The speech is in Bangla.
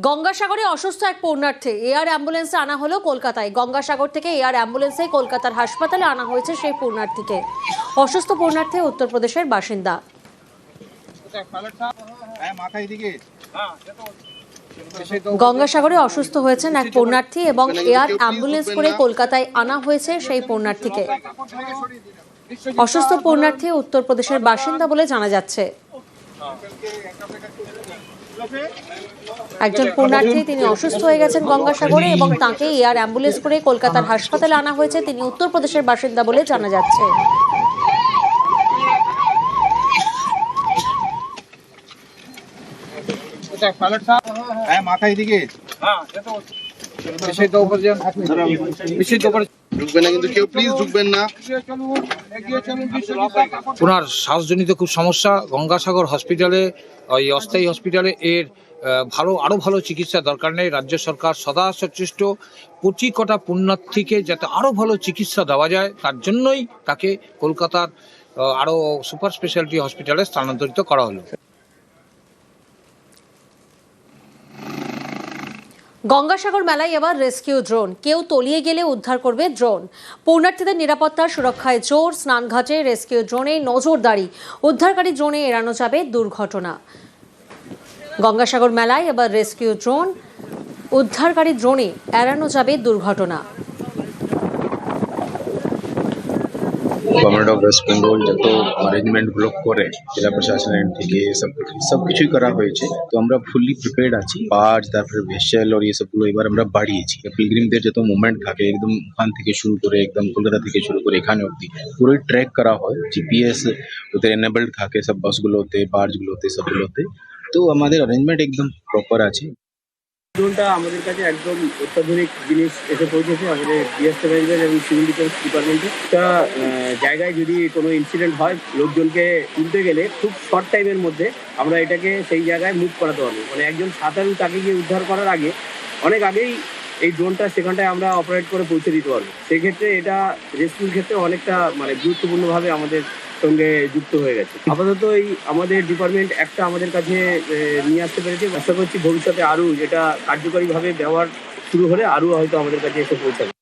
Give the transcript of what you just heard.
গঙ্গাসাগরে অসুস্থ এক পূর্ণার্থী এয়ার অ্যাম্বুলেন্সে আনা হলো কলকাতায়। গঙ্গাসাগর থেকে এয়ার অ্যাম্বুলেন্সে কলকাতার হাসপাতালে আনা হয়েছে সেই পূর্ণার্থীকে। অসুস্থ পূর্ণার্থী উত্তরপ্রদেশের বাসিন্দা। গঙ্গাসাগরে অসুস্থ হয়েছেন এক পূর্ণার্থী এবং এয়ার অ্যাম্বুলেন্স করে কলকাতায় আনা হয়েছে সেই পূর্ণার্থীকে। অসুস্থ পূর্ণার্থী উত্তরপ্রদেশের বাসিন্দা বলে জানা যাচ্ছে। একজন পূর্ণার্থী তিনি অসুস্থ হয়ে গেছেন গঙ্গাসাগরে এবং তাকে এয়ার অ্যাম্বুলেন্স করে কলকাতার হাসপাতালে আনা হয়েছে। তিনি উত্তরপ্রদেশের বাসিন্দা বলে জানা যাচ্ছে। ওনার শ্বাসজনিত খুব সমস্যা। গঙ্গাসাগর হসপিটালে, ওই অস্থায়ী হসপিটালে এর আরো ভালো চিকিৎসা দরকার নেই। রাজ্য সরকার সদা সচেষ্ট প্রতি কটা পুণ্যার্থীকে যাতে আরো ভালো চিকিৎসা দেওয়া যায়, তার জন্যই তাকে কলকাতার আরো সুপার স্পেশালিটি হসপিটালে স্থানান্তরিত করা হলো। গঙ্গাসাগর মেলায় এবার রেস্কিউ ড্রোন। কেউ তলিয়ে গেলে উদ্ধার করবে ড্রোন। পূর্ণার্থীদের নিরাপত্তার সুরক্ষায় জোর। স্নানঘাটে রেস্কিউ ড্রোনে নজরদারি। উদ্ধারকারী ড্রোনে এড়ানো যাবে দুর্ঘটনা। গঙ্গাসাগর মেলায় এবার রেস্কিউ ড্রোন। উদ্ধারকারী ড্রোনে এড়ানো যাবে দুর্ঘটনা। গভর্নমেন্ট অফ ওয়েস্ট বেঙ্গল যত অ্যারেঞ্জমেন্টগুলো করে, জেলা প্রশাসনের থেকে সব কিছুই করা হয়েছে। তো আমরা ফুললি প্রিপেয়ার্ড আছি। বার্জ, তারপরে ভেসেল আর এসবগুলো এবার আমরা বাড়িয়েছি। পিলগ্রিমদের যত মুভমেন্ট থাকে একদম ওখান থেকে শুরু করে একদম কলকাতা থেকে শুরু করে এখানে অব্দি পুরোই ট্র্যাক করা হয়। জিপিএস ওদের এনেবলড থাকে সব বাসগুলোতে, বার্জগুলোতে, সবগুলোতে। তো আমাদের অ্যারেঞ্জমেন্ট একদম প্রপার আছে। ড্রোনটা আমাদের কাছে একদম অত্যাধুনিক জিনিস এসে পৌঁছেছে আমাদের ডিএসএফআই এবং সিভিল ডিফেন্স ডিপার্টমেন্টে। একটা জায়গায় যদি কোনো ইনসিডেন্ট হয়, লোকজনকে তুলতে গেলে খুব শর্ট টাইমের মধ্যে আমরা এটাকে সেই জায়গায় মুভ করাতে পারবো। মানে একজন সাঁতারু তাকে গিয়ে উদ্ধার করার আগে অনেক আগেই এই ড্রোনটা সেখানটায় আমরা অপারেট করে পৌঁছে দিতে পারবো। সেক্ষেত্রে এটা রেস্কিউর ক্ষেত্রে অনেকটা গুরুত্বপূর্ণভাবে আমাদের সঙ্গে যুক্ত হয়ে গেছে। আপাতত এই আমাদের ডিপার্টমেন্ট একটা আমাদের কাছে নিয়ে আসতে পেরেছে। আশা করছি ভবিষ্যতে আরও এটা কার্যকরীভাবে ব্যবহার শুরু হলে আরও হয়তো আমাদের কাছে এসে পৌঁছাবে।